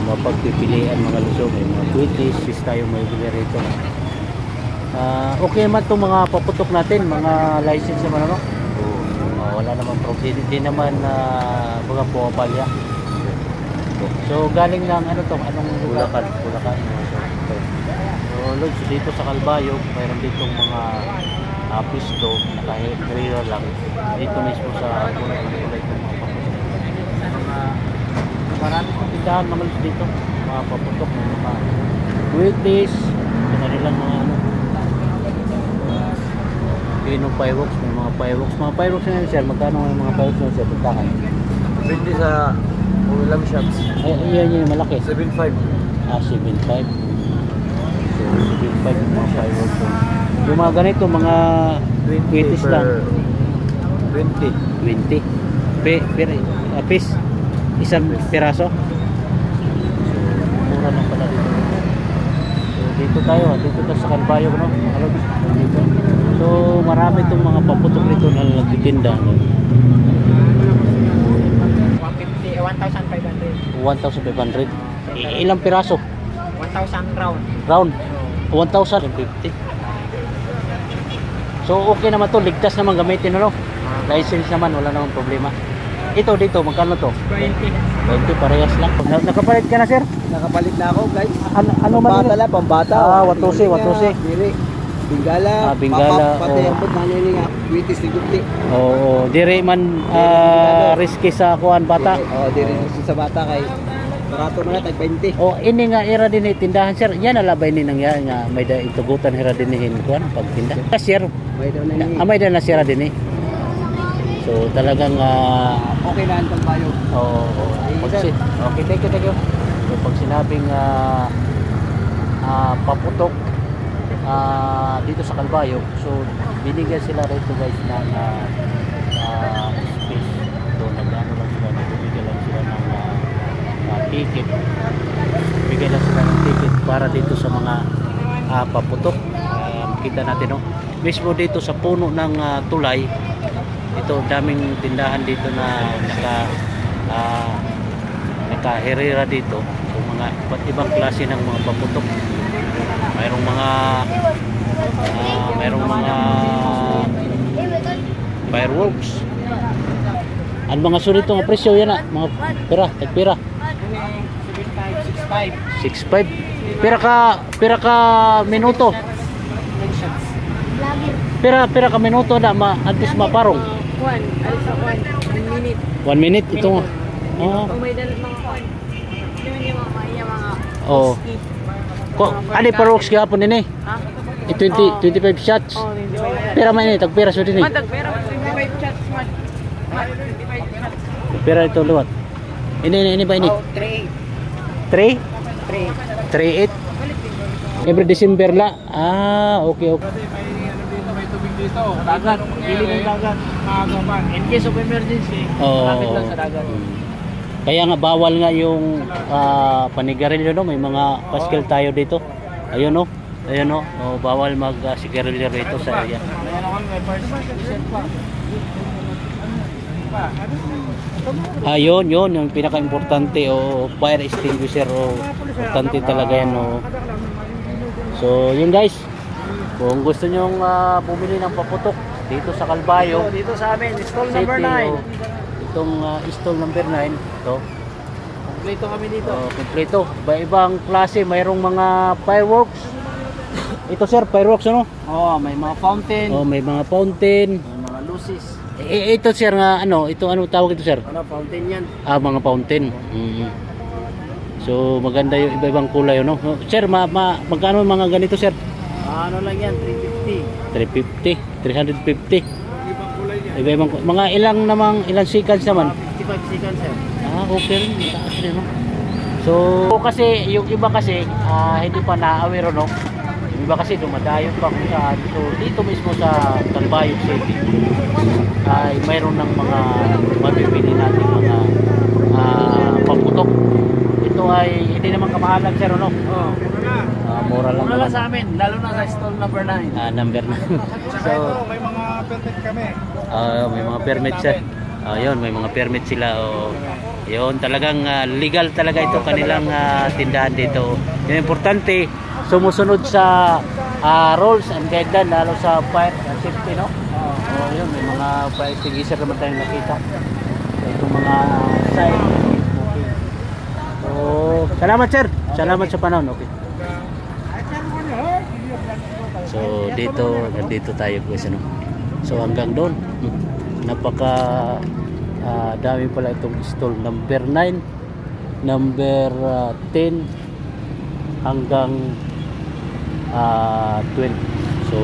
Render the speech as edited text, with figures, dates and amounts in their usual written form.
mapagpipilian mga lusog, may mga British tayo may bili rito. Okay naman itong mga paputok natin, mga license naman ano. Wala naman problem, hindi naman mga pumapalya. So galing lang ano to, anong Bulacan. So Lods, dito sa Calbayog mayroon ditong mga pisto, naka-rear lang dito mismo sa kulay ng mga paputok. Marami kong tindahan mga Lods dito, mga paputok, mga British, kanilang mga ano, Pino fireworks, may mga fireworks na yan sir. Magkano yung mga fireworks na sir? Puntahan 20 sa ulam shops. Yan yung malaki 7.5. 7.5. So 7.5 yung mga fireworks. Yung mga ganito, mga 20 lang 20 piece, isang piraso. So mura lang pala dito. So dito tayo sa Calbayog, no? Dito. So marami itong mga paputok nito na nagtitinda, no? 1,500. Ilang piraso? 1,000 Round 1,050. So okay naman to, ligtas naman gamitin, no? License naman, wala namang problema. Ito dito, magkano to? 20 parehas lang. Nakapalit ka na sir? Nakapalit na ako guys. Ano man pambata lang, pambata. Watusi. Bingala. Bingala. Pati ambot na nga. British ligupti. Oo, dire man risky sa kuan bata. Oo, dire sa bata kay barato na tag 20. Oh, ini nga era din tindahan sir. Yan alabay ni nang yan nga may da itugutan hira din hin kuan pagtinda. Sir, may da na sira din. So talagang okay na ang Calbayog. Okay, thank you. So pag sinabing paputok dito sa Calbayog, so binigyan sila rito guys ng space. So nag-ano lang sila, bigyan lang sila ng ticket. Bigyan lang sila ng ticket para dito sa mga paputok. Kita natin, no? Mismo dito sa puno ng tulay, ito daming tindahan dito na nakaherera dito. So mga iba't ibang klase ng mga paputok. Mayroong mga fireworks. Ang mga sunito nga presyo yan mga tagpira 6.5 pira ka minuto. Pira ka minuto na antes maparong 1 minute ito nga. Ano fireworks gapon din 25 shots. Pira man ini tagpira so din. Tagpira 25 shots man. 25 shots. Pira ito luwat. Ini ba ini? 3.8 every December la. Okay. May tubig dito. Dagat, gilid ng dagat. Maagapan. In case of emergency, malapit lang sa dagat. Kaya nga bawal nga yung panigarilyo, no? May mga paskil tayo dito. Ayun no. Bawal mag-sigarilyo dito sa area. Ayun yung pinaka-importante fire extinguisher importante talaga yan So yun guys, kung gusto nyong bumili ng paputok dito sa Calbayog, dito sa amin, stall number 9. Itong stall number 9 ito. Kompleto kami dito. Kompleto. Iba-ibang klase, mayroong mga fireworks. Ito sir, fireworks ano? May mga fountain. May mga fountain. May mga luces. Ito sir nga ito tawag ito sir? Fountain yan. Mga fountain. So maganda yung iba-ibang kulay no? Sir, magkano mga ganito sir? Ano lang yan, 350, 350. Iba-ibang mga ilang seconds naman? 55 seconds sir. Okay rin, mataas rin no? So kasi yung iba kasi hindi pa na-aware no? Yung iba kasi dumadayo pa kung saan. So dito mismo sa Calbayog City ay mayroon ng mga mabibili natin mga paputok. Ito ay hindi naman kamahalan sir no? Mura lang naman sa amin, lalo na sa stall number 9. Number 9. So may mga permit kami. May mga permit sir. Ayun, may mga permit sila Yun, talagang legal talaga ito kanilang tindahan dito. Yung importante, sumusunod sa rules and guidelines, lalo sa fire safety, no? Yun, may mga fire extinguisher naman tayong nakita. Itong mga sign. Okay. So, salamat sir. Salamat sa panahon. Okay. So, nandito tayo guys, ano? So, hanggang doon. Napaka dami pala itong stall. Number 9, number 10 hanggang 12. So